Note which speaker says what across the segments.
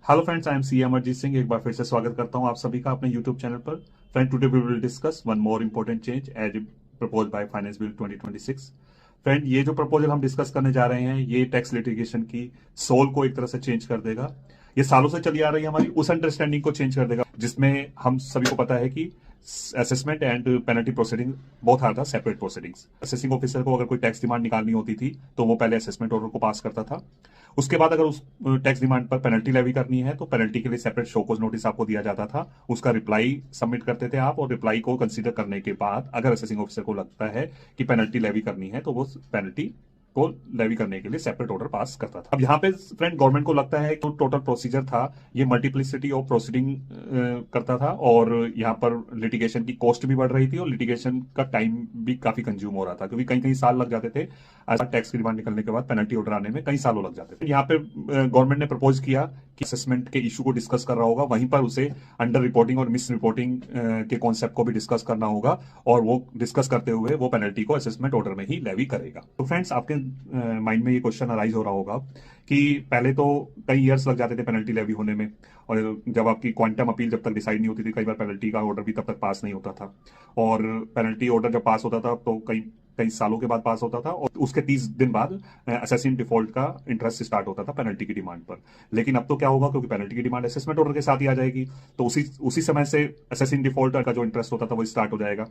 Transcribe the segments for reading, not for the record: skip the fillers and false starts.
Speaker 1: Hello friends, I am C Amarjeet Singh. एक बार फिर से स्वागत करता हूं आप सभी का अपने यूट्यूब चैनल पर। Friend, today we will discuss one more important change as propose by finance bill 2026। Friend, ये जो प्रपोजल हम डिस्कस करने जा रहे हैं ये टैक्स लिटिगेशन की सोल को एक तरह से चेंज कर देगा। ये सालों से चली आ रही है हमारी उस अंडरस्टैंडिंग को चेंज कर देगा जिसमें हम सभी को पता है कि assessment and penalty proceeding both are the separate proceedings. Assessing officer को अगर कोई टैक्स डिमांड निकालनी होती थी तो वो पहले असेसमेंट ऑर्डर को पास करता था। उसके बाद अगर उस टैक्स डिमांड पर पेनल्टी लेवी करनी है तो पेनल्टी के लिए सेपरेट शोकोज नोटिस आपको दिया जाता था। उसका रिप्लाई सबमिट करते थे आप, और रिप्लाई को कंसीडर करने के बाद अगर असेसिंग ऑफिसर को लगता है कि पेनल्टी लेवी करनी है तो वो पेनल्टी को लेवी करने के लिए सेपरेट ऑर्डर पास करता था। अब यहाँ पे फ्रेंड गवर्नमेंट को लगता है कि टोटल प्रोसीजर था ये मल्टीप्लिसिटी ऑफ प्रोसीडिंग करता था, और यहाँ पर लिटिगेशन की कॉस्ट भी बढ़ रही थी और लिटिगेशन का टाइम भी काफी कंज्यूम हो रहा था, क्योंकि कई कई साल लग जाते थे। टैक्स की डिमांड निकलने के बाद पेनल्टी ऑर्डर आने में कई सालों लग जाते थे। यहाँ पे गवर्नमेंट ने प्रपोज किया कि असेसमेंट के इशू को डिस्कस कर रहा होगा, वहीं पर उसे अंडर रिपोर्टिंग और मिस रिपोर्टिंग के कॉन्सेप्ट को भी डिस्कस करना होगा, और वो डिस्कस करते हुए वो पेनल्टी को असेसमेंट ऑर्डर में ही लेवी करेगा। तो फ्रेंड्स, आपके माइंड में ये क्वेश्चन अराइज हो रहा होगा कि पहले तो कई ईयर्स लग जाते थे पेनल्टी लेवी होने में, और जब आपकी क्वांटम अपील जब तक डिसाइड नहीं होती थी, कई बार पेनल्टी का ऑर्डर भी तब तक पास नहीं होता था। और पेनल्टी ऑर्डर जब पास होता था तो कई कई सालों के बाद पास होता था, और उसके 30 दिन बाद असेसिंग डिफॉल्ट का इंटरेस्ट स्टार्ट होता था पेनल्टी की डिमांड पर। लेकिन अब तो क्या होगा, क्योंकि पेनल्टी की डिमांड असेसमेंट ऑर्डर के साथ ही आ जाएगी, तो उसी उसी समय से असेसिंग डिफॉल्ट का जो इंटरेस्ट होता था वो स्टार्ट हो जाएगा।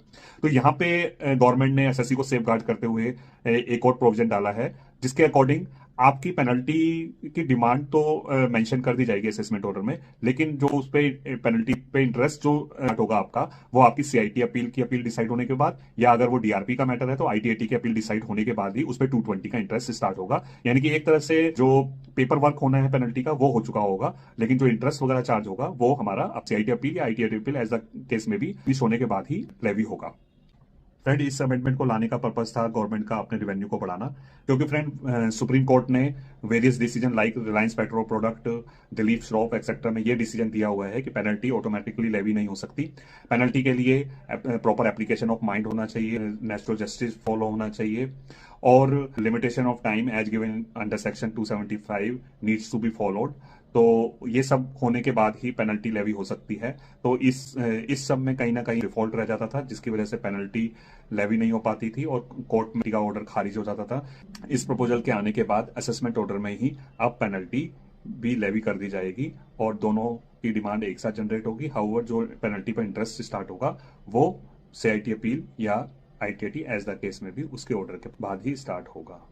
Speaker 1: तो यहाँ पे गवर्नमेंट ने एसएससी को सेफ गार्ड करते हुए एक और प्रोविजन डाला है, जिसके अकॉर्डिंग आपकी पेनल्टी की डिमांड तो मेंशन कर दी जाएगी असेसमेंट ऑर्डर में, लेकिन जो उस पे पेनल्टी पे इंटरेस्ट जो होगा आपका, वो आपकी सीआईटी अपील की अपील डिसाइड होने के बाद, या अगर वो डीआरपी का मैटर है तो आईटीएटी की अपील डिसाइड होने के बाद ही उस पर 220 का इंटरेस्ट स्टार्ट होगा। यानी कि एक तरह से जो पेपर वर्क होना है पेनल्टी का वो हो चुका होगा, लेकिन जो इंटरेस्ट वगैरह चार्ज होगा वो हमारा सीआईटी अपील या ITAT appeal as the case में भी इस होने के बाद ही लेवी होगा। फ्रेंड, इस अमेंडमेंट को लाने का पर्पस था गवर्नमेंट का अपने रेवेन्यू को बढ़ाना, क्योंकि फ्रेंड सुप्रीम कोर्ट ने various decision like Reliance petrol product, Dilip Shroff etcetera में ये डिसीजन दिया हुआ है कि पेनल्टी ऑटोमेटिकली लेवी नहीं हो सकती। पेनल्टी के लिए प्रॉपर एप्लीकेशन ऑफ माइंड होना चाहिए, नेचुरल जस्टिस फॉलो होना चाहिए, और limitation of time as given under section 275 needs to be followed. तो ये सब होने के बाद ही पेनल्टी लेवी हो सकती है। तो इस सब में कहीं ना कहीं डिफॉल्ट रह जाता था, जिसकी वजह से पेनल्टी लेवी नहीं हो पाती थी और कोर्ट में का ऑर्डर खारिज हो जाता था। इस प्रपोजल के आने के बाद असेसमेंट ऑर्डर में ही अब पेनल्टी भी लेवी कर दी जाएगी, और दोनों की डिमांड एक साथ जनरेट होगी। हाउएवर जो पेनल्टी पर इंटरेस्ट स्टार्ट होगा वो सीआईटी अपील या आईटीटी एज द केस में भी उसके ऑर्डर के बाद ही स्टार्ट होगा।